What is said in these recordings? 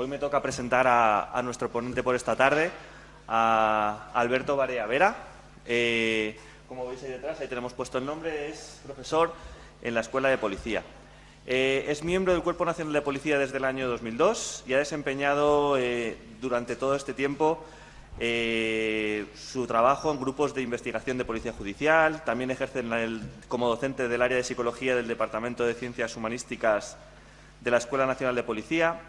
hoy me toca presentar a nuestro ponente por esta tarde, a Alberto Barea Vera. Como veis ahí detrás, ahí tenemos puesto el nombre, es profesor en la Escuela de Policía. Es miembro del Cuerpo Nacional de Policía desde el año 2002 y ha desempeñado durante todo este tiempo su trabajo en grupos de investigación de Policía Judicial. También ejerce como docente del área de Psicología del Departamento de Ciencias Humanísticas de la Escuela Nacional de Policía.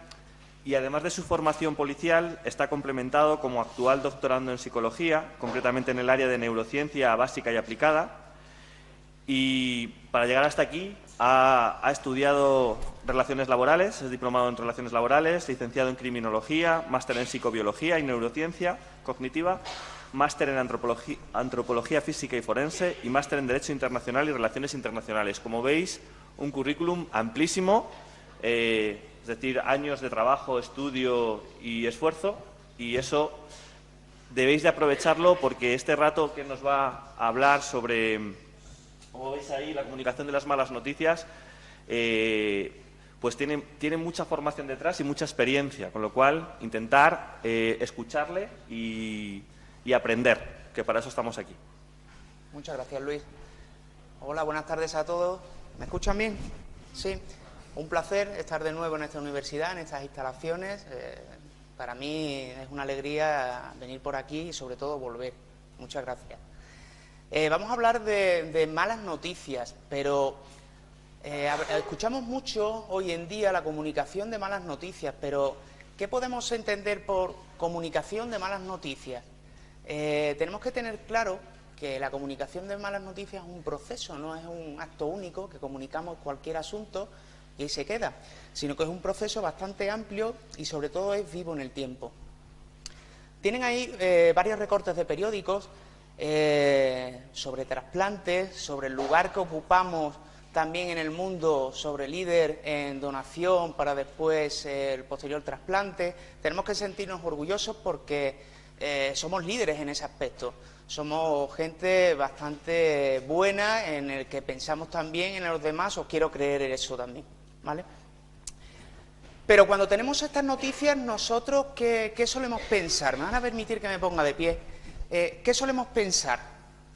Y además de su formación policial, está complementado como actual doctorando en Psicología, concretamente en el área de Neurociencia básica y aplicada. Y para llegar hasta aquí ha estudiado Relaciones Laborales, es diplomado en Relaciones Laborales, licenciado en Criminología, máster en Psicobiología y Neurociencia Cognitiva, máster en Antropología Física y Forense y máster en Derecho Internacional y Relaciones Internacionales. Como veis, un currículum amplísimo, es decir, años de trabajo, estudio y esfuerzo, y eso debéis de aprovecharlo porque este rato que nos va a hablar sobre, como veis ahí, la comunicación de las malas noticias, pues tiene mucha formación detrás y mucha experiencia, con lo cual intentar escucharle y aprender, que para eso estamos aquí. Muchas gracias, Luis. Hola, buenas tardes a todos. ¿Me escuchan bien? Sí. Un placer estar de nuevo en esta universidad, en estas instalaciones. Para mí es una alegría venir por aquí y sobre todo volver. Muchas gracias. Vamos a hablar de malas noticias, pero escuchamos mucho hoy en día la comunicación de malas noticias, pero ¿qué podemos entender por comunicación de malas noticias? Tenemos que tener claro que la comunicación de malas noticias es un proceso, no es un acto único que comunicamos cualquier asunto y ahí se queda, sino que es un proceso bastante amplio y sobre todo es vivo en el tiempo. Tienen ahí varios recortes de periódicos sobre trasplantes, sobre el lugar que ocupamos también en el mundo, sobre líder en donación para después el posterior trasplante. Tenemos que sentirnos orgullosos porque somos líderes en ese aspecto. Somos gente bastante buena en el que pensamos también en los demás, os quiero creer en eso también, ¿vale? Pero cuando tenemos estas noticias, nosotros, ¿qué solemos pensar? Me van a permitir que me ponga de pie. ¿Qué solemos pensar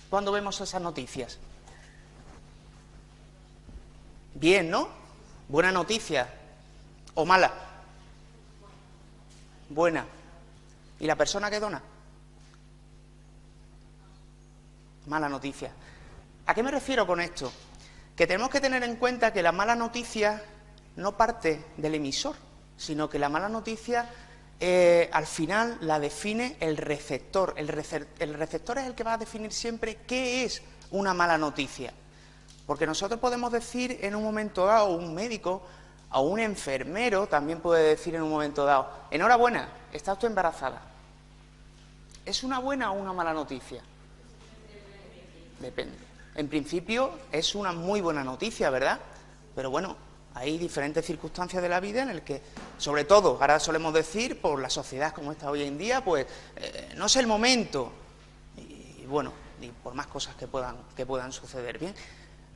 cuando vemos esas noticias? Bien, ¿no? Buena noticia. ¿O mala? Buena. ¿Y la persona que dona? Mala noticia. ¿A qué me refiero con esto? Que tenemos que tener en cuenta que la mala noticia no parte del emisor, sino que la mala noticia al final la define el receptor. El receptor es el que va a definir siempre qué es una mala noticia. Porque nosotros podemos decir en un momento dado, un médico o un enfermero también puede decir en un momento dado, enhorabuena, está usted embarazada. ¿Es una buena o una mala noticia? Depende. En principio es una muy buena noticia, ¿verdad? Pero bueno, hay diferentes circunstancias de la vida en el que, sobre todo, ahora solemos decir, por la sociedad como está hoy en día, pues no es el momento. Y bueno, y por más cosas que puedan suceder, ¿bien?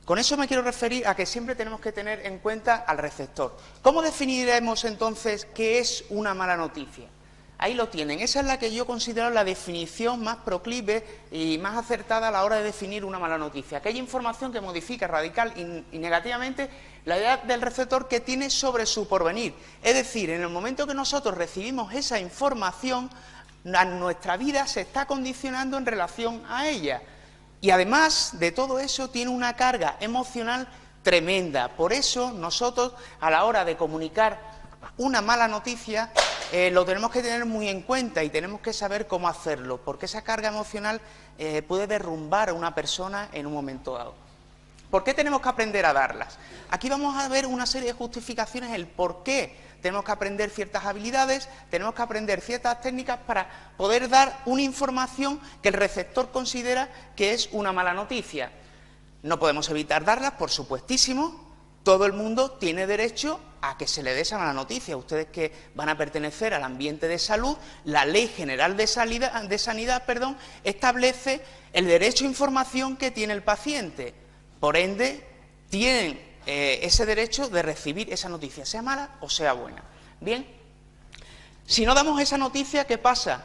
Con eso me quiero referir a que siempre tenemos que tener en cuenta al receptor. ¿Cómo definiremos entonces qué es una mala noticia? Ahí lo tienen. Esa es la que yo considero la definición más proclive y más acertada a la hora de definir una mala noticia. Aquella información que modifica radical y negativamente la idea del receptor que tiene sobre su porvenir. Es decir, en el momento que nosotros recibimos esa información, nuestra vida se está condicionando en relación a ella. Y además de todo eso tiene una carga emocional tremenda. Por eso nosotros, a la hora de comunicar una mala noticia, lo tenemos que tener muy en cuenta y tenemos que saber cómo hacerlo, porque esa carga emocional puede derrumbar a una persona en un momento dado. ¿Por qué tenemos que aprender a darlas? Aquí vamos a ver una serie de justificaciones, el por qué tenemos que aprender ciertas habilidades, tenemos que aprender ciertas técnicas para poder dar una información que el receptor considera que es una mala noticia. No podemos evitar darlas, por supuestísimo. Todo el mundo tiene derecho a que se le dé esa mala noticia. Ustedes que van a pertenecer al ambiente de salud, la Ley General de Sanidad, establece el derecho a información que tiene el paciente. Por ende, tienen ese derecho de recibir esa noticia, sea mala o sea buena. Bien, Si no damos esa noticia, ¿qué pasa?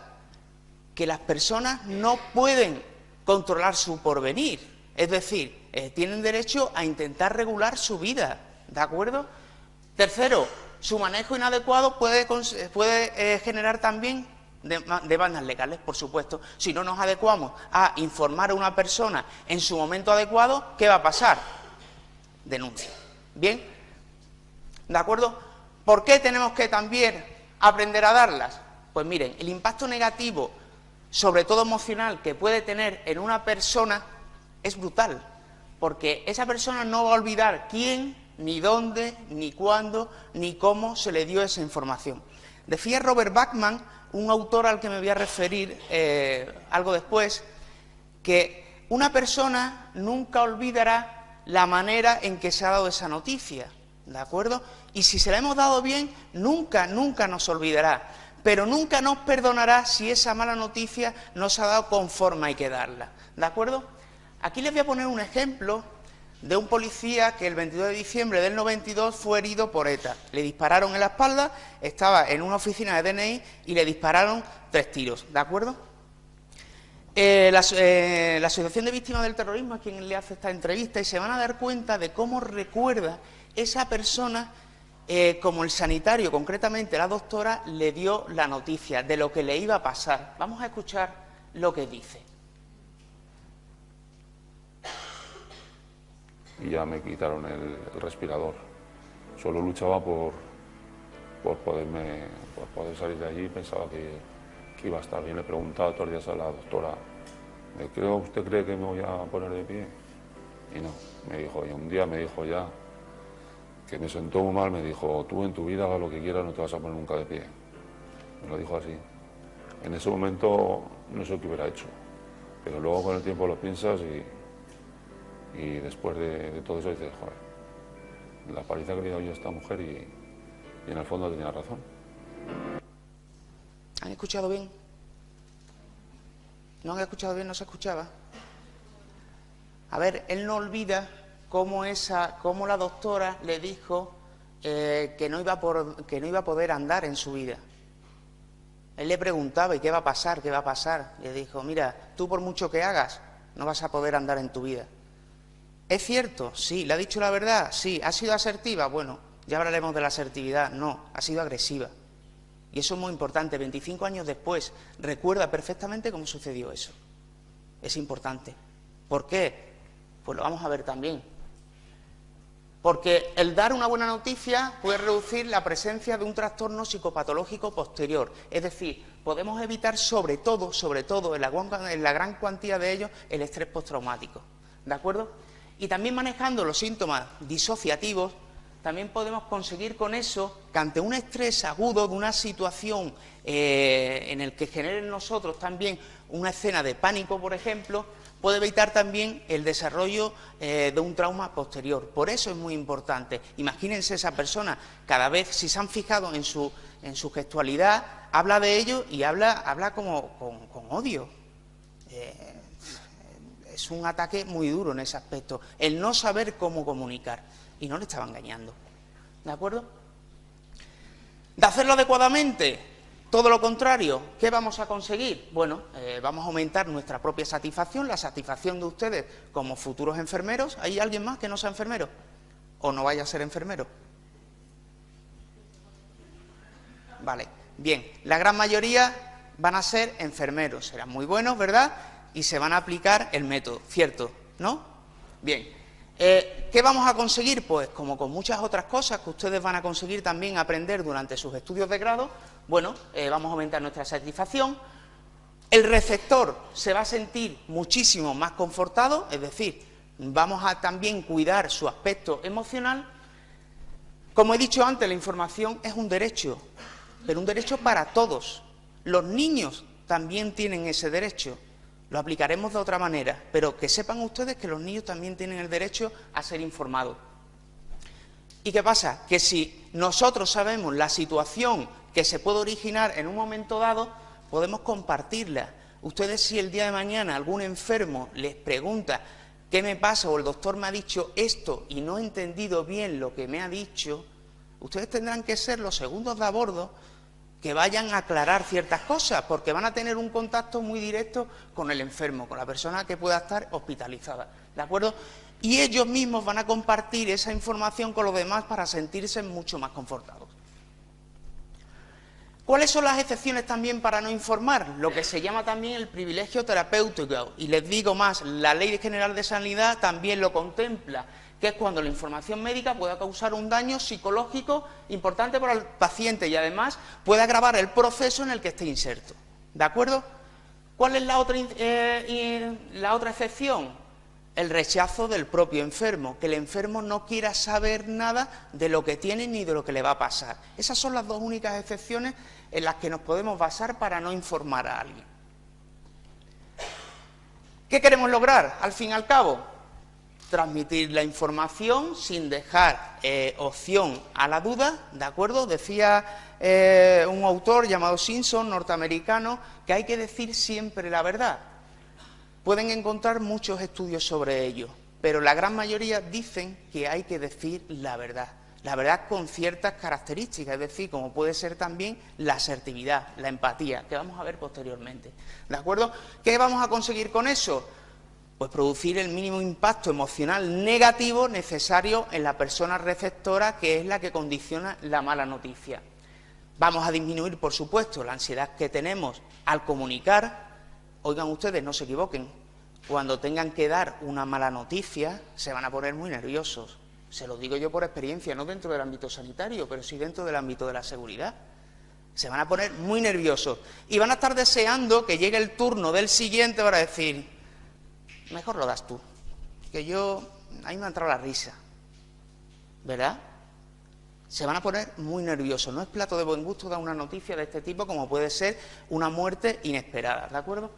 Que las personas no pueden controlar su porvenir, es decir, tienen derecho a intentar regular su vida, ¿de acuerdo? Tercero, su manejo inadecuado puede generar también demandas legales, por supuesto. Si no nos adecuamos a informar a una persona en su momento adecuado, ¿qué va a pasar? Denuncia. ¿Bien? ¿De acuerdo? ¿Por qué tenemos que también aprender a darlas? Pues miren, el impacto negativo, sobre todo emocional, que puede tener en una persona es brutal, porque esa persona no va a olvidar quién, ni dónde, ni cuándo, ni cómo se le dio esa información. Decía Robert Bachman, un autor al que me voy a referir algo después, que una persona nunca olvidará la manera en que se ha dado esa noticia, ¿de acuerdo? Y si se la hemos dado bien, nunca nos olvidará, pero nunca nos perdonará si esa mala noticia no se ha dado conforme hay que darla, ¿de acuerdo? Aquí les voy a poner un ejemplo de un policía que el 22 de diciembre del 92 fue herido por ETA. Le dispararon en la espalda, estaba en una oficina de DNI y le dispararon 3 tiros, ¿de acuerdo? La Asociación de Víctimas del Terrorismo es quien le hace esta entrevista y se van a dar cuenta de cómo recuerda esa persona como el sanitario, concretamente la doctora, le dio la noticia de lo que le iba a pasar. Vamos a escuchar lo que dice. Y ya me quitaron el respirador. Solo luchaba por poder salir de allí. Pensaba que iba a estar bien. Le preguntaba todos los días a la doctora, ¿usted cree que me voy a poner de pie? Y no, me dijo, y un día me dijo ya, que me sentó muy mal, me dijo, tú en tu vida hagas lo que quieras, no te vas a poner nunca de pie. Me lo dijo así. En ese momento no sé qué hubiera hecho, pero luego con el tiempo lo piensas y después de todo eso dices, joder, la paliza que le he dado yo a esta mujer y en el fondo tenía razón. ¿Han escuchado bien? ¿No han escuchado bien? ¿No se escuchaba? A ver, él no olvida cómo la doctora le dijo que no iba a poder andar en su vida. Él le preguntaba, ¿y qué va a pasar? ¿Qué va a pasar? Le dijo, mira, tú por mucho que hagas, no vas a poder andar en tu vida. ¿Es cierto? Sí. ¿Le ha dicho la verdad? Sí. ¿Ha sido asertiva? Bueno, ya hablaremos de la asertividad. No, ha sido agresiva. Y eso es muy importante. 25 años después, recuerda perfectamente cómo sucedió eso. Es importante. ¿Por qué? Pues lo vamos a ver también. Porque el dar una buena noticia puede reducir la presencia de un trastorno psicopatológico posterior. Es decir, podemos evitar sobre todo, en la gran cuantía de ellos, el estrés postraumático. ¿De acuerdo? Y también manejando los síntomas disociativos, también podemos conseguir con eso que ante un estrés agudo de una situación en el que genere en nosotros también una escena de pánico, por ejemplo, puede evitar también el desarrollo de un trauma posterior. Por eso es muy importante. Imagínense esa persona, cada vez, si se han fijado en su gestualidad, habla de ello y habla como con odio. Es un ataque muy duro en ese aspecto, el no saber cómo comunicar, y no le estaba engañando, ¿de acuerdo? De hacerlo adecuadamente, todo lo contrario, ¿qué vamos a conseguir? Bueno, vamos a aumentar nuestra propia satisfacción, la satisfacción de ustedes como futuros enfermeros. ¿Hay alguien más que no sea enfermero? ¿O no vaya a ser enfermero? Vale, bien, la gran mayoría van a ser enfermeros, serán muy buenos, ¿verdad?, y se van a aplicar el método, ¿cierto? ¿No? Bien. ¿Qué vamos a conseguir? Pues como con muchas otras cosas que ustedes van a conseguir también aprender durante sus estudios de grado, bueno, vamos a aumentar nuestra satisfacción. El receptor se va a sentir muchísimo más confortado, es decir, vamos a también cuidar su aspecto emocional. Como he dicho antes, la información es un derecho, pero un derecho para todos. Los niños también tienen ese derecho. Lo aplicaremos de otra manera, pero que sepan ustedes que los niños también tienen el derecho a ser informados. ¿Y qué pasa? Que si nosotros sabemos la situación que se puede originar en un momento dado, podemos compartirla. Ustedes, si el día de mañana algún enfermo les pregunta ¿qué me pasa? O el doctor me ha dicho esto y no he entendido bien lo que me ha dicho, ustedes tendrán que ser los segundos de a bordo que vayan a aclarar ciertas cosas, porque van a tener un contacto muy directo con el enfermo, con la persona que pueda estar hospitalizada, ¿de acuerdo? Y ellos mismos van a compartir esa información con los demás para sentirse mucho más confortados. ¿Cuáles son las excepciones también para no informar? Lo que se llama también el privilegio terapéutico. Y les digo más, la Ley General de Sanidad también lo contempla, que es cuando la información médica pueda causar un daño psicológico importante para el paciente y además puede agravar el proceso en el que esté inserto. ¿De acuerdo? ¿Cuál es la otra excepción? El rechazo del propio enfermo, que el enfermo no quiera saber nada de lo que tiene ni de lo que le va a pasar. Esas son las dos únicas excepciones en las que nos podemos basar para no informar a alguien. ¿Qué queremos lograr, al fin y al cabo? Transmitir la información sin dejar opción a la duda, ¿de acuerdo? Decía un autor llamado Simpson, norteamericano, que hay que decir siempre la verdad. Pueden encontrar muchos estudios sobre ello, pero la gran mayoría dicen que hay que decir la verdad con ciertas características, es decir, como puede ser también la asertividad, la empatía, que vamos a ver posteriormente, ¿de acuerdo? ¿Qué vamos a conseguir con eso? Pues producir el mínimo impacto emocional negativo necesario en la persona receptora, que es la que condiciona la mala noticia. Vamos a disminuir, por supuesto, la ansiedad que tenemos al comunicar. Oigan ustedes, no se equivoquen, cuando tengan que dar una mala noticia se van a poner muy nerviosos. Se lo digo yo por experiencia, no dentro del ámbito sanitario, pero sí dentro del ámbito de la seguridad. Se van a poner muy nerviosos y van a estar deseando que llegue el turno del siguiente para decir, mejor lo das tú, que a mí me ha entrado la risa, ¿verdad? Se van a poner muy nerviosos. No es plato de buen gusto dar una noticia de este tipo, como puede ser una muerte inesperada, ¿de acuerdo?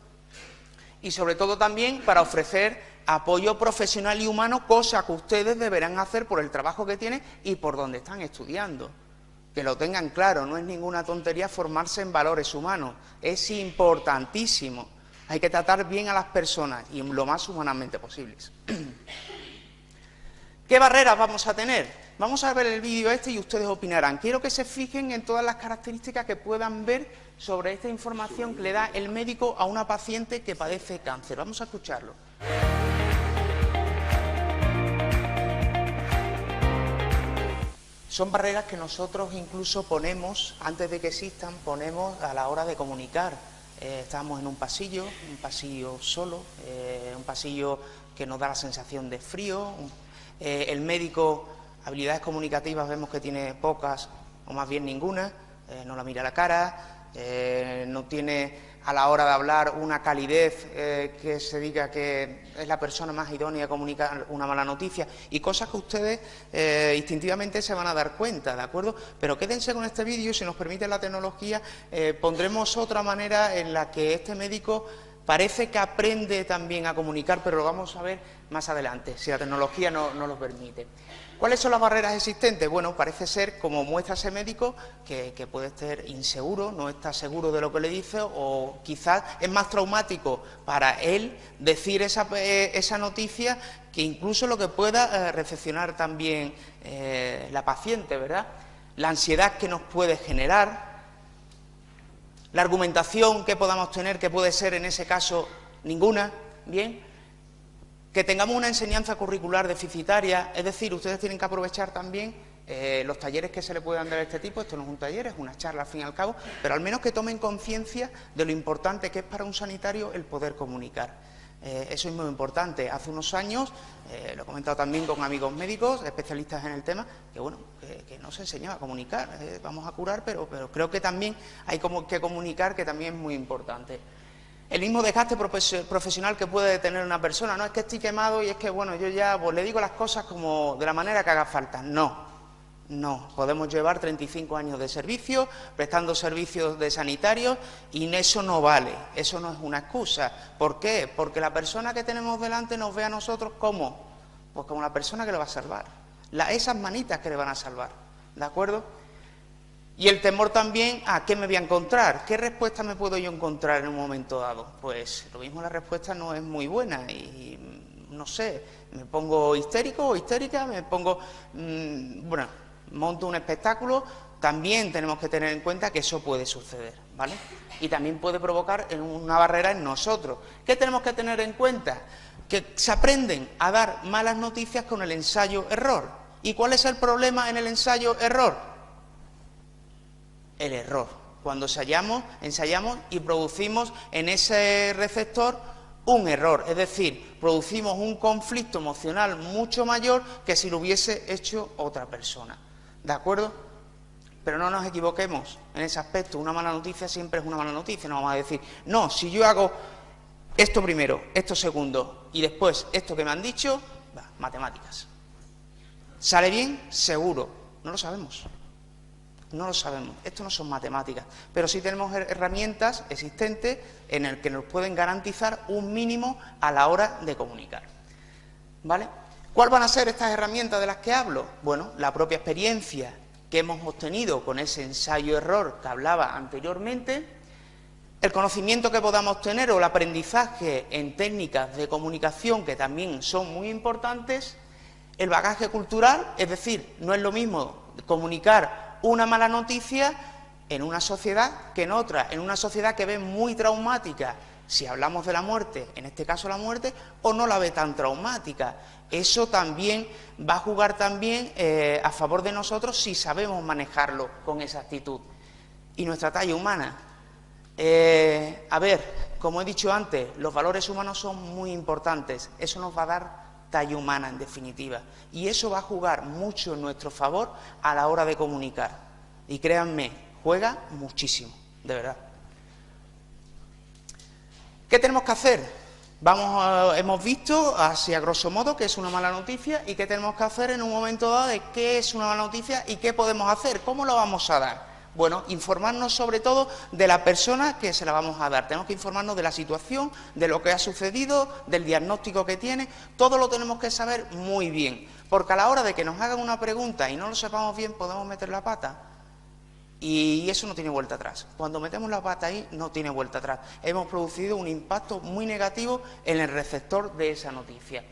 Y sobre todo también para ofrecer apoyo profesional y humano, cosa que ustedes deberán hacer por el trabajo que tienen y por donde están estudiando. Que lo tengan claro, no es ninguna tontería formarse en valores humanos, es importantísimo. Hay que tratar bien a las personas y lo más humanamente posibles. ¿Qué barreras vamos a tener? Vamos a ver el vídeo y ustedes opinarán. Quiero que se fijen en todas las características que puedan ver sobre esta información que le da el médico a una paciente que padece cáncer. Vamos a escucharlo. Son barreras que nosotros incluso ponemos, antes de que existan, ponemos a la hora de comunicar. Estamos en un pasillo solo, un pasillo que nos da la sensación de frío. El médico, habilidades comunicativas, vemos que tiene pocas o más bien ninguna, no la mira a la cara, no tiene a la hora de hablar una calidez que se diga que es la persona más idónea a comunicar una mala noticia y cosas que ustedes instintivamente se van a dar cuenta, ¿de acuerdo? Pero quédense con este vídeo, si nos permite la tecnología, pondremos otra manera en la que este médico parece que aprende también a comunicar, pero lo vamos a ver más adelante, si la tecnología no lo permite. ¿Cuáles son las barreras existentes? Bueno, parece ser, como muestra ese médico, que puede estar inseguro, no está seguro de lo que le dice, o quizás es más traumático para él decir esa noticia que incluso lo que pueda recepcionar también la paciente, ¿verdad? La ansiedad que nos puede generar, la argumentación que podamos tener, que puede ser en ese caso ninguna, ¿bien? Que tengamos una enseñanza curricular deficitaria, es decir, ustedes tienen que aprovechar también los talleres que se le puedan dar de este tipo. Esto no es un taller, es una charla al fin y al cabo, pero al menos que tomen conciencia de lo importante que es para un sanitario el poder comunicar. Eso es muy importante. Hace unos años, lo he comentado también con amigos médicos, especialistas en el tema, que bueno, que no se enseñaba a comunicar. Vamos a curar, pero creo que también hay que comunicar, que también es muy importante. El mismo desgaste profesional que puede tener una persona, no es que estoy quemado y es que, bueno, yo ya pues, le digo las cosas como de la manera que haga falta. No, podemos llevar 35 años de servicio, prestando servicios de sanitarios y eso no vale, eso no es una excusa. ¿Por qué? Porque la persona que tenemos delante nos ve a nosotros como, pues como la persona que le va a salvar, esas manitas que le van a salvar, ¿de acuerdo? Y el temor también a qué me voy a encontrar, qué respuesta me puedo yo encontrar en un momento dado. Pues lo mismo, la respuesta no es muy buena y no sé, me pongo histérico o histérica, me pongo, bueno, monto un espectáculo también tenemos que tener en cuenta que eso puede suceder, ¿vale? Y también puede provocar una barrera en nosotros. ¿Qué tenemos que tener en cuenta? Que se aprenden a dar malas noticias con el ensayo-error. ¿Y cuál es el problema en el ensayo-error? El error. Cuando ensayamos y producimos en ese receptor un error, es decir, producimos un conflicto emocional mucho mayor que si lo hubiese hecho otra persona. ¿De acuerdo? Pero no nos equivoquemos en ese aspecto. Una mala noticia siempre es una mala noticia. No vamos a decir, no, si yo hago esto primero, esto segundo y después esto que me han dicho, matemáticas. ¿Sale bien? Seguro. No lo sabemos. No lo sabemos. Esto no son matemáticas. Pero sí tenemos herramientas existentes en las que nos pueden garantizar un mínimo a la hora de comunicar. ¿Vale? ¿Cuáles van a ser estas herramientas de las que hablo? Bueno, la propia experiencia que hemos obtenido con ese ensayo-error que hablaba anteriormente, el conocimiento que podamos tener o el aprendizaje en técnicas de comunicación que también son muy importantes, el bagaje cultural, es decir, no es lo mismo comunicar una mala noticia en una sociedad que en otra, en una sociedad que ve muy traumática, si hablamos de la muerte, en este caso la muerte, o no la ve tan traumática. Eso también va a jugar también a favor de nosotros si sabemos manejarlo con esa actitud. Y nuestra talla humana. A ver, como he dicho antes, los valores humanos son muy importantes. Eso nos va a dar talla humana, en definitiva. Y eso va a jugar mucho en nuestro favor a la hora de comunicar. Y créanme, juega muchísimo, de verdad. ¿Qué tenemos que hacer? Hemos visto, así a grosso modo, qué es una mala noticia y qué tenemos que hacer en un momento dado de qué es una mala noticia y qué podemos hacer, cómo lo vamos a dar. Bueno, informarnos sobre todo de la persona que se la vamos a dar. Tenemos que informarnos de la situación, de lo que ha sucedido, del diagnóstico que tiene. Todo lo tenemos que saber muy bien, porque a la hora de que nos hagan una pregunta y no lo sepamos bien, podemos meter la pata. Y eso no tiene vuelta atrás. Cuando metemos la pata ahí, no tiene vuelta atrás. Hemos producido un impacto muy negativo en el receptor de esa noticia.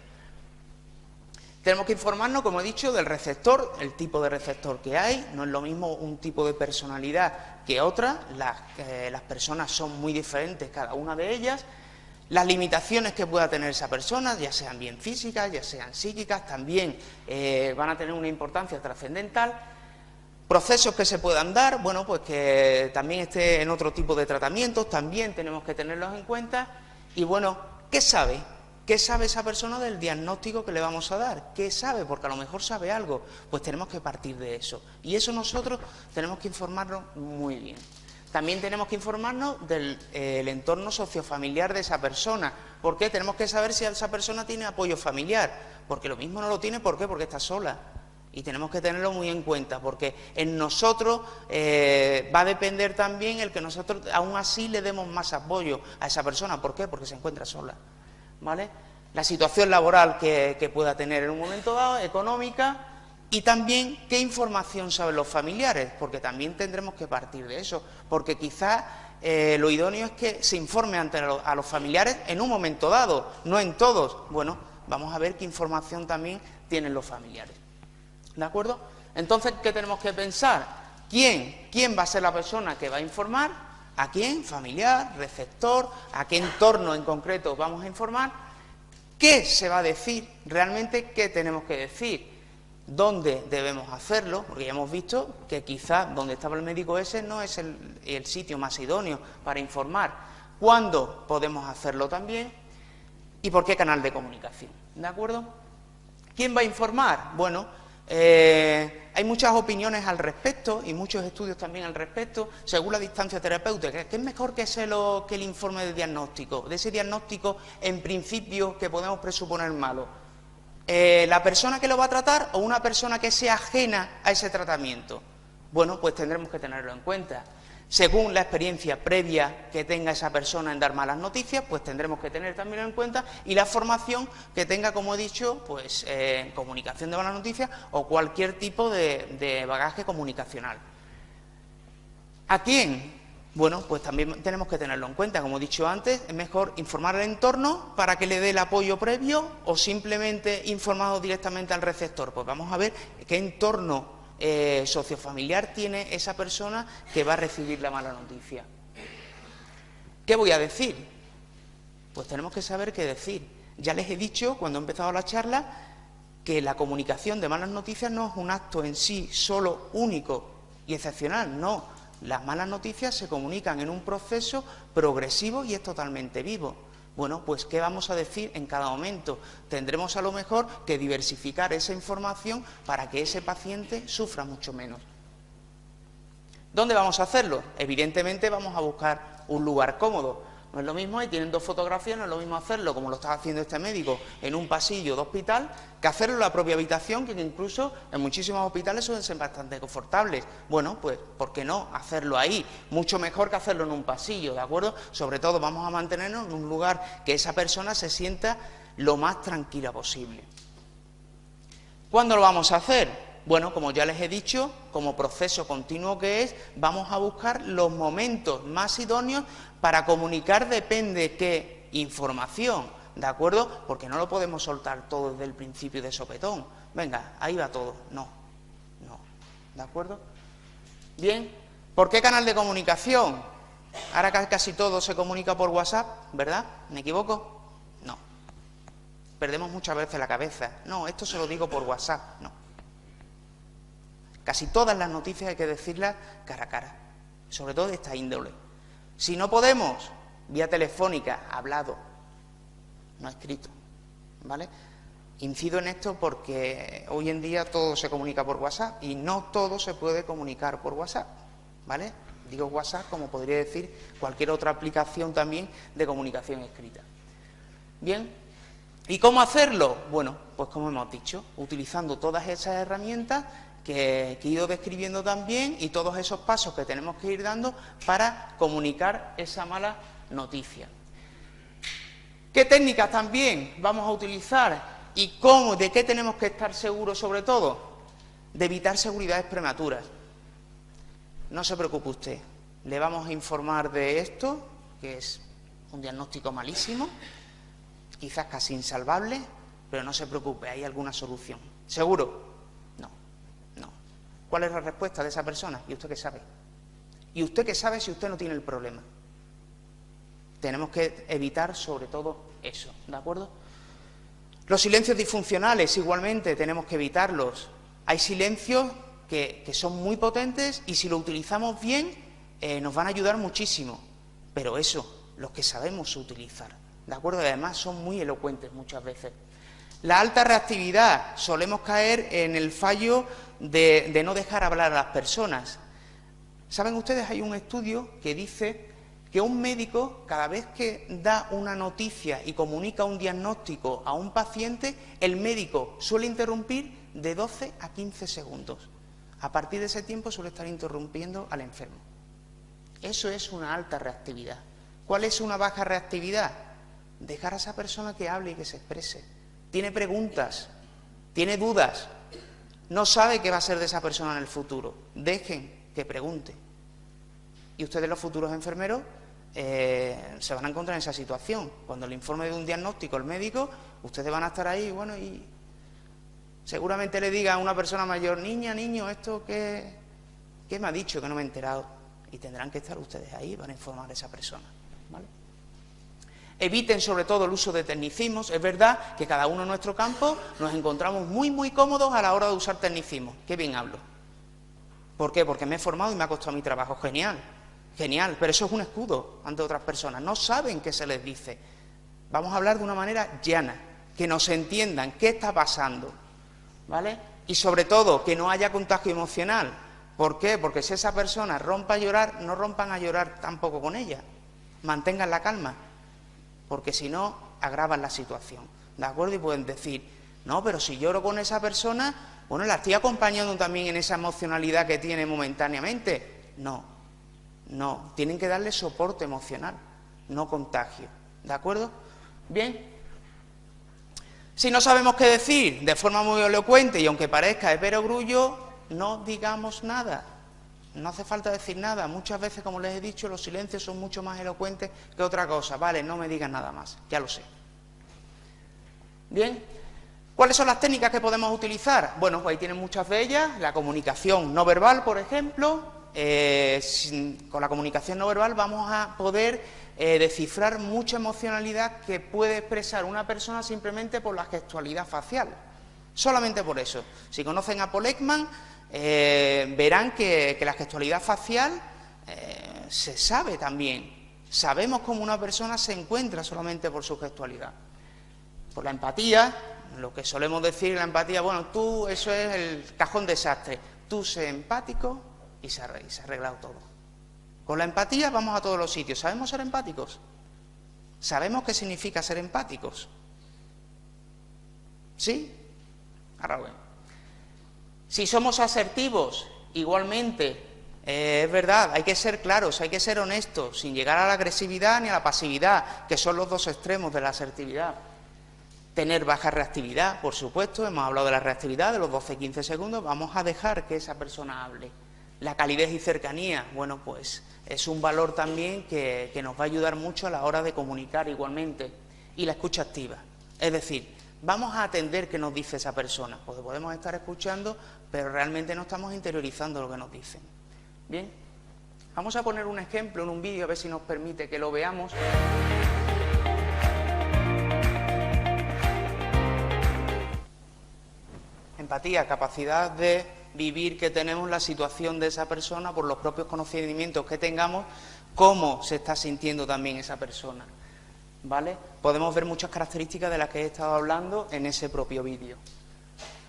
Tenemos que informarnos, como he dicho, del receptor, el tipo de receptor que hay. No es lo mismo un tipo de personalidad que otra. Las personas son muy diferentes, cada una de ellas. Las limitaciones que pueda tener esa persona, ya sean bien físicas, ya sean psíquicas, también van a tener una importancia trascendental. Procesos que se puedan dar, bueno, pues que también esté en otro tipo de tratamientos, también tenemos que tenerlos en cuenta. Y bueno, ¿qué sabe? ¿Qué sabe esa persona del diagnóstico que le vamos a dar? ¿Qué sabe? Porque a lo mejor sabe algo. Pues tenemos que partir de eso. Y eso nosotros tenemos que informarnos muy bien. También tenemos que informarnos del entorno sociofamiliar de esa persona. ¿Por qué? Tenemos que saber si esa persona tiene apoyo familiar. Porque lo mismo no lo tiene, ¿por qué? Porque está sola. Y tenemos que tenerlo muy en cuenta, porque en nosotros va a depender también el que nosotros aún así le demos más apoyo a esa persona. ¿Por qué? Porque se encuentra sola, ¿vale? La situación laboral que pueda tener en un momento dado, económica, y también qué información saben los familiares, porque también tendremos que partir de eso, porque quizás lo idóneo es que se informe a los familiares en un momento dado, no en todos. Bueno, vamos a ver qué información también tienen los familiares. ¿De acuerdo? Entonces, ¿qué tenemos que pensar? ¿Quién va a ser la persona que va a informar? ¿A quién? Familiar, receptor, ¿a qué entorno en concreto vamos a informar? ¿Qué se va a decir? Realmente, ¿qué tenemos que decir? ¿Dónde debemos hacerlo? Porque ya hemos visto que quizás donde estaba el médico ese no es el sitio más idóneo para informar. ¿Cuándo podemos hacerlo también? ¿Y por qué canal de comunicación? ¿De acuerdo? ¿Quién va a informar? Bueno, hay muchas opiniones al respecto y muchos estudios también al respecto, según la distancia terapéutica. ¿Qué es mejor que el informe de diagnóstico? De ese diagnóstico, en principio, que podemos presuponer malo. ¿La persona que lo va a tratar o una persona que sea ajena a ese tratamiento? Bueno, pues tendremos que tenerlo en cuenta. Según la experiencia previa que tenga esa persona en dar malas noticias, pues tendremos que tener también en cuenta, y la formación que tenga, como he dicho, pues en comunicación de malas noticias o cualquier tipo de bagaje comunicacional. ¿A quién? Bueno, pues también tenemos que tenerlo en cuenta. Como he dicho antes, es mejor informar al entorno para que le dé el apoyo previo o simplemente informado directamente al receptor. Pues vamos a ver qué entorno sociofamiliar tiene esa persona que va a recibir la mala noticia. ¿Qué voy a decir? Pues tenemos que saber qué decir. Ya les he dicho, cuando he empezado la charla, que la comunicación de malas noticias no es un acto en sí solo único y excepcional, no. Las malas noticias se comunican en un proceso progresivo y es totalmente vivo. Bueno, pues ¿qué vamos a decir en cada momento? Tendremos a lo mejor que diversificar esa información para que ese paciente sufra mucho menos. ¿Dónde vamos a hacerlo? Evidentemente vamos a buscar un lugar cómodo. No es lo mismo, y tienen 2 fotografías, no es lo mismo hacerlo, como lo está haciendo este médico, en un pasillo de hospital, que hacerlo en la propia habitación, que incluso en muchísimos hospitales suelen ser bastante confortables. Bueno, pues, ¿por qué no hacerlo ahí? Mucho mejor que hacerlo en un pasillo, ¿de acuerdo? Sobre todo vamos a mantenernos en un lugar que esa persona se sienta lo más tranquila posible. ¿Cuándo lo vamos a hacer? Bueno, como ya les he dicho, como proceso continuo que es, vamos a buscar los momentos más idóneos para comunicar depende qué información, ¿de acuerdo? Porque no lo podemos soltar todo desde el principio de sopetón. Venga, ahí va todo. No, ¿de acuerdo? Bien, ¿por qué canal de comunicación? Ahora casi todo se comunica por WhatsApp, ¿verdad? ¿Me equivoco? No. Perdemos muchas veces la cabeza. No, esto se lo digo por WhatsApp, no. Casi todas las noticias hay que decirlas cara a cara, sobre todo de esta índole. Si no podemos, vía telefónica, hablado, no escrito, ¿vale? Incido en esto porque hoy en día todo se comunica por WhatsApp y no todo se puede comunicar por WhatsApp, ¿vale? Digo WhatsApp como podría decir cualquier otra aplicación también de comunicación escrita. Bien, ¿y cómo hacerlo? Bueno, pues como hemos dicho, utilizando todas esas herramientas que he ido describiendo también y todos esos pasos que tenemos que ir dando para comunicar esa mala noticia. ¿Qué técnicas también vamos a utilizar y cómo, de qué tenemos que estar seguros sobre todo? De evitar seguridades prematuras. No se preocupe usted, le vamos a informar de esto, que es un diagnóstico malísimo, quizás casi insalvable, pero no se preocupe, hay alguna solución. ¿Seguro? ¿Cuál es la respuesta de esa persona? ¿Y usted qué sabe? ¿Y usted qué sabe si usted no tiene el problema? Tenemos que evitar sobre todo eso, ¿de acuerdo? Los silencios disfuncionales, igualmente, tenemos que evitarlos. Hay silencios que son muy potentes y si lo utilizamos bien nos van a ayudar muchísimo. Pero eso, los que sabemos utilizar, ¿de acuerdo? Además son muy elocuentes muchas veces. La alta reactividad, solemos caer en el fallo de no dejar hablar a las personas. ¿Saben ustedes? Hay un estudio que dice que un médico, cada vez que da una noticia y comunica un diagnóstico a un paciente, el médico suele interrumpir de 12 a 15 segundos. A partir de ese tiempo suele estar interrumpiendo al enfermo. Eso es una alta reactividad. ¿Cuál es una baja reactividad? Dejar a esa persona que hable y que se exprese. Tiene preguntas, tiene dudas, no sabe qué va a ser de esa persona en el futuro. Dejen que pregunte. Y ustedes, los futuros enfermeros, se van a encontrar en esa situación. Cuando le informe de un diagnóstico el médico, ustedes van a estar ahí, bueno, y seguramente le diga a una persona mayor, niña, niño, ¿esto qué me ha dicho que no me he enterado? Y tendrán que estar ustedes ahí para informar a esa persona, ¿vale? Eviten sobre todo el uso de tecnicismos. Es verdad que cada uno en nuestro campo nos encontramos muy cómodos a la hora de usar tecnicismos. Qué bien hablo. ¿Por qué? Porque me he formado y me ha costado mi trabajo. Genial, genial, pero eso es un escudo ante otras personas. No saben qué se les dice. Vamos a hablar de una manera llana, que nos entiendan qué está pasando, ¿vale? Y sobre todo, que no haya contagio emocional. ¿Por qué? Porque si esa persona rompa a llorar, no rompan a llorar tampoco con ella. Mantengan la calma. Porque si no, agravan la situación, ¿de acuerdo? Y pueden decir, no, pero si lloro con esa persona, bueno, la estoy acompañando también en esa emocionalidad que tiene momentáneamente. No, tienen que darle soporte emocional, no contagio, ¿de acuerdo? Bien. Si no sabemos qué decir de forma muy elocuente y aunque parezca de perogrullo, no digamos nada. No hace falta decir nada. Muchas veces, como les he dicho, los silencios son mucho más elocuentes que otra cosa. Vale, no me digan nada más, ya lo sé. Bien, ¿Cuáles son las técnicas que podemos utilizar? Bueno, pues ahí tienen muchas de ellas. La comunicación no verbal, por ejemplo. Con la comunicación no verbal vamos a poder descifrar mucha emocionalidad que puede expresar una persona simplemente por la gestualidad facial. Solamente por eso. Si conocen a Paul Ekman, verán que la gestualidad facial se sabe también. Sabemos cómo una persona se encuentra solamente por su gestualidad. Por la empatía, lo que solemos decir, la empatía, bueno, tú, eso es el cajón desastre. Tú sé empático y se ha arreglado todo. Con la empatía vamos a todos los sitios. ¿Sabemos ser empáticos? ¿Sabemos qué significa ser empáticos? ¿Sí? Ahora bueno. Si somos asertivos, igualmente, es verdad, hay que ser claros, hay que ser honestos, sin llegar a la agresividad ni a la pasividad, que son los dos extremos de la asertividad. Tener baja reactividad, por supuesto, hemos hablado de la reactividad, de los 12-15 segundos, vamos a dejar que esa persona hable. La calidez y cercanía, bueno, pues es un valor también que nos va a ayudar mucho a la hora de comunicar igualmente. Y la escucha activa, es decir, vamos a atender qué nos dice esa persona, porque podemos estar escuchando, pero realmente no estamos interiorizando lo que nos dicen. Bien, vamos a poner un ejemplo en un vídeo, a ver si nos permite que lo veamos. Empatía, capacidad de vivir que tenemos la situación de esa persona por los propios conocimientos que tengamos, cómo se está sintiendo también esa persona, ¿vale? Podemos ver muchas características de las que he estado hablando en ese propio vídeo.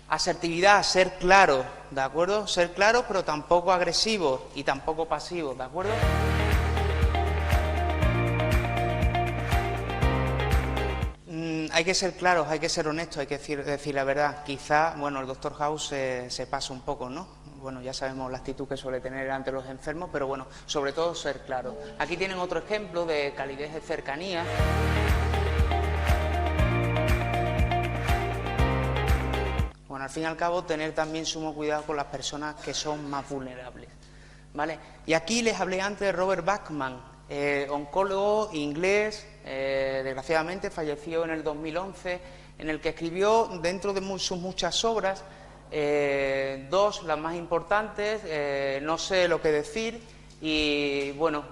Asertividad, ser claro, ¿de acuerdo? Ser claro, pero tampoco agresivos y tampoco pasivos, ¿de acuerdo? Hay que ser claros, hay que ser honestos, hay que decir la verdad. Quizá, bueno, el Dr. House se pasa un poco, ¿no? Bueno, ya sabemos la actitud que suele tener ante los enfermos, pero bueno, sobre todo ser claros. Aquí tienen otro ejemplo de calidez de cercanía. Bueno, al fin y al cabo, tener también sumo cuidado con las personas que son más vulnerables, ¿vale? Y aquí les hablé antes de Robert Bachman, oncólogo inglés, desgraciadamente falleció en el 2011, en el que escribió dentro de sus muchas obras, dos, las más importantes, No sé lo que decir, y bueno,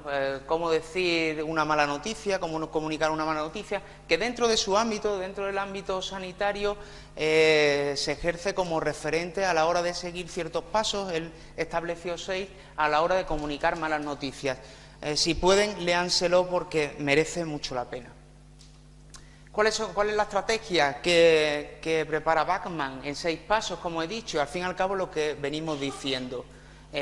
cómo decir una mala noticia, cómo comunicar una mala noticia, que dentro de su ámbito, dentro del ámbito sanitario, se ejerce como referente a la hora de seguir ciertos pasos. Él estableció 6 a la hora de comunicar malas noticias. Si pueden, léanselo porque merece mucho la pena. ¿Cuál es la estrategia que prepara Bachman en 6 pasos, como he dicho? Al fin y al cabo, lo que venimos diciendo.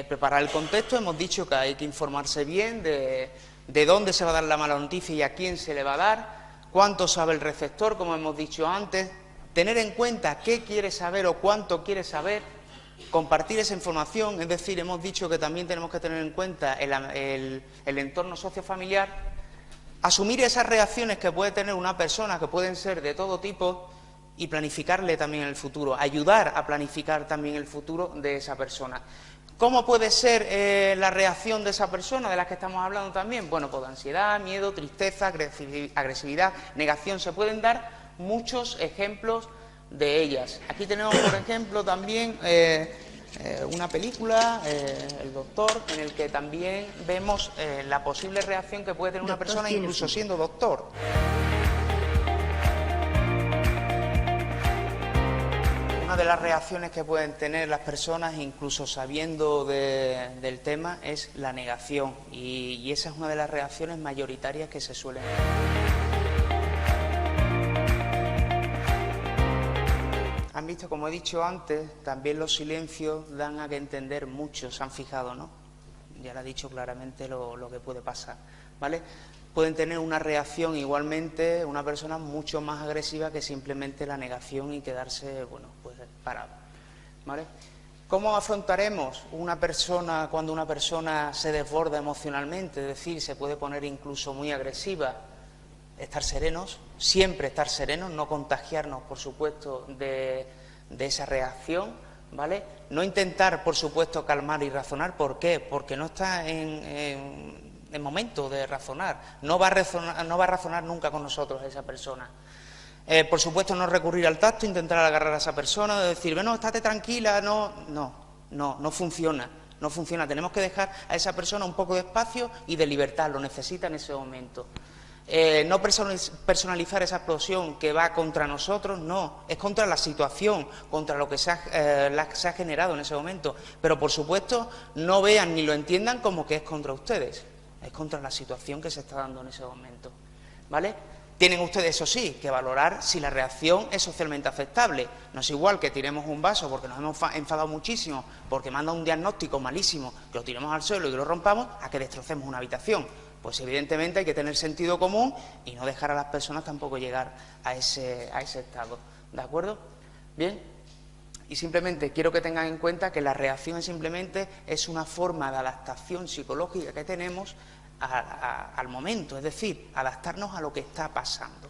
Preparar el contexto, hemos dicho que hay que informarse bien de dónde se va a dar la mala noticia y a quién se le va a dar, cuánto sabe el receptor, como hemos dicho antes, tener en cuenta qué quiere saber o cuánto quiere saber, compartir esa información, es decir, hemos dicho que también tenemos que tener en cuenta el entorno sociofamiliar, asumir esas reacciones que puede tener una persona, que pueden ser de todo tipo, y planificarle también el futuro, ayudar a planificar también el futuro de esa persona. ¿Cómo puede ser la reacción de esa persona de la que estamos hablando también? Bueno, pues ansiedad, miedo, tristeza, agresividad, negación. Se pueden dar muchos ejemplos de ellas. Aquí tenemos, por ejemplo, también una película, El Doctor, en el que también vemos la posible reacción que puede tener una persona incluso siendo doctor. Una de las reacciones que pueden tener las personas, incluso sabiendo del tema, es la negación. Y esa es una de las reacciones mayoritarias que se suelen dar. Han visto, como he dicho antes, también los silencios dan a que entender mucho, se han fijado, ¿no? Ya le he dicho claramente lo que puede pasar, ¿vale? Pueden tener una reacción igualmente, una persona mucho más agresiva que simplemente la negación y quedarse, bueno, pues parado, ¿vale? ¿Cómo afrontaremos cuando una persona se desborda emocionalmente? Es decir, se puede poner incluso muy agresiva. Estar serenos, siempre estar serenos, no contagiarnos, por supuesto, de esa reacción, ¿vale? No intentar, por supuesto, calmar y razonar. ¿Por qué? Porque no está en momento de razonar. No va a razonar nunca con nosotros esa persona. Por supuesto, no recurrir al tacto, intentar agarrar a esa persona, decir, bueno, estate tranquila, no funciona. No funciona, tenemos que dejar a esa persona un poco de espacio y de libertad, lo necesita en ese momento. No personalizar esa explosión que va contra nosotros, no, es contra la situación, contra lo que se ha generado en ese momento. Pero, por supuesto, no vean ni lo entiendan como que es contra ustedes, es contra la situación que se está dando en ese momento, ¿vale? Tienen ustedes, eso sí, que valorar si la reacción es socialmente aceptable. No es igual que tiremos un vaso porque nos hemos enfadado muchísimo, porque manda un diagnóstico malísimo, que lo tiremos al suelo y que lo rompamos, a que destrocemos una habitación. Pues evidentemente hay que tener sentido común y no dejar a las personas tampoco llegar a ese estado. ¿De acuerdo? Bien. Y simplemente quiero que tengan en cuenta que la reacción simplemente es una forma de adaptación psicológica que tenemos al momento, es decir, adaptarnos a lo que está pasando.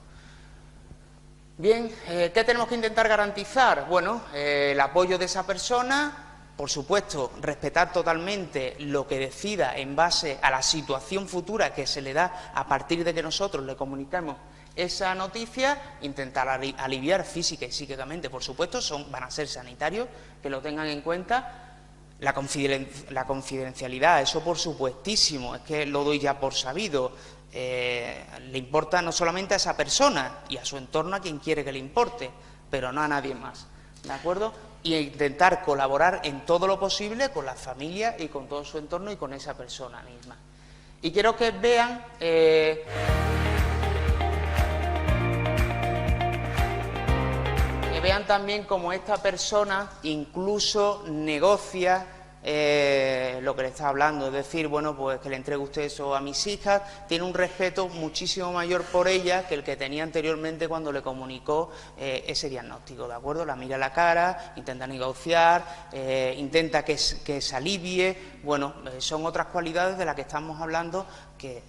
Bien, ¿qué tenemos que intentar garantizar? Bueno, el apoyo de esa persona, por supuesto, respetar totalmente lo que decida en base a la situación futura que se le da a partir de que nosotros le comunicamos esa noticia, intentar aliviar física y psíquicamente, por supuesto, van a ser sanitarios, que lo tengan en cuenta. La confidencialidad, eso por supuestísimo, es que lo doy ya por sabido. Le importa no solamente a esa persona y a su entorno, a quien quiere que le importe, pero no a nadie más, ¿de acuerdo? Y intentar colaborar en todo lo posible con la familia y con todo su entorno y con esa persona misma. Y quiero que vean... vean también cómo esta persona incluso negocia lo que le está hablando, es decir, bueno, pues que le entregue usted eso a mis hijas, tiene un respeto muchísimo mayor por ella que el que tenía anteriormente cuando le comunicó ese diagnóstico, ¿de acuerdo? La mira a la cara, intenta negociar, intenta que se alivie, bueno, son otras cualidades de las que estamos hablando que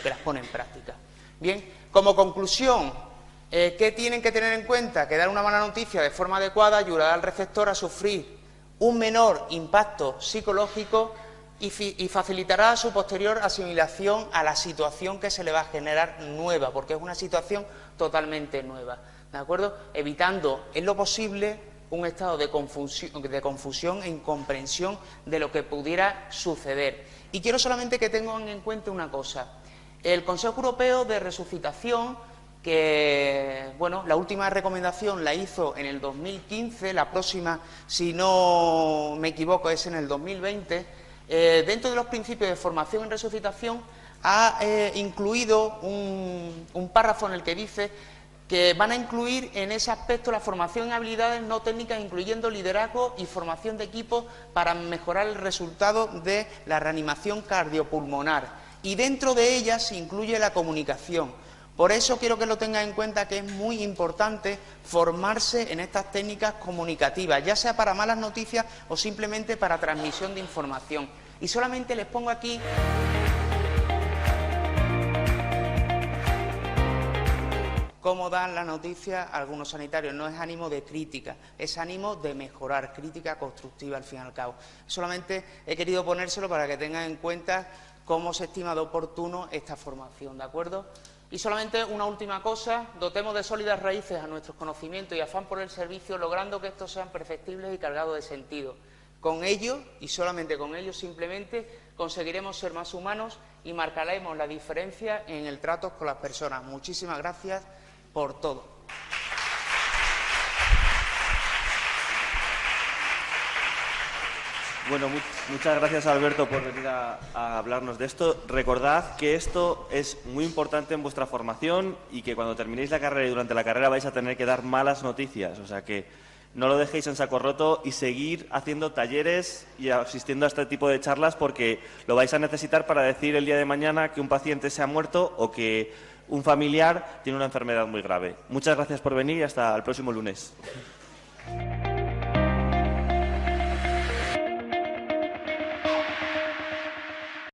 las pone en práctica. Bien, como conclusión, ¿qué tienen que tener en cuenta? Que dar una mala noticia de forma adecuada ayudará al receptor a sufrir un menor impacto psicológico y facilitará su posterior asimilación a la situación que se le va a generar nueva, porque es una situación totalmente nueva, ¿de acuerdo? Evitando, en lo posible, un estado de confusión e incomprensión de lo que pudiera suceder. Y quiero solamente que tengan en cuenta una cosa. El Consejo Europeo de Resucitación, que, bueno, la última recomendación la hizo en el 2015, la próxima, si no me equivoco, es en el 2020, dentro de los principios de formación en resucitación ha incluido un párrafo en el que dice que van a incluir en ese aspecto la formación en habilidades no técnicas, incluyendo liderazgo y formación de equipos para mejorar el resultado de la reanimación cardiopulmonar. Y dentro de ellas se incluye la comunicación. Por eso quiero que lo tengan en cuenta, que es muy importante formarse en estas técnicas comunicativas, ya sea para malas noticias o simplemente para transmisión de información. Y solamente les pongo aquí cómo dan la noticia a algunos sanitarios. No es ánimo de crítica, es ánimo de mejorar, crítica constructiva al fin y al cabo. Solamente he querido ponérselo para que tengan en cuenta cómo se estima de oportuno esta formación, ¿de acuerdo? Y solamente una última cosa, dotemos de sólidas raíces a nuestros conocimientos y afán por el servicio, logrando que estos sean perfectibles y cargados de sentido. Con ello, y solamente con ello, simplemente conseguiremos ser más humanos y marcaremos la diferencia en el trato con las personas. Muchísimas gracias por todo. Bueno, muchas gracias, Alberto, por venir a hablarnos de esto. Recordad que esto es muy importante en vuestra formación y que cuando terminéis la carrera y durante la carrera vais a tener que dar malas noticias. O sea que no lo dejéis en saco roto y seguir haciendo talleres y asistiendo a este tipo de charlas, porque lo vais a necesitar para decir el día de mañana que un paciente se ha muerto o que un familiar tiene una enfermedad muy grave. Muchas gracias por venir y hasta el próximo lunes.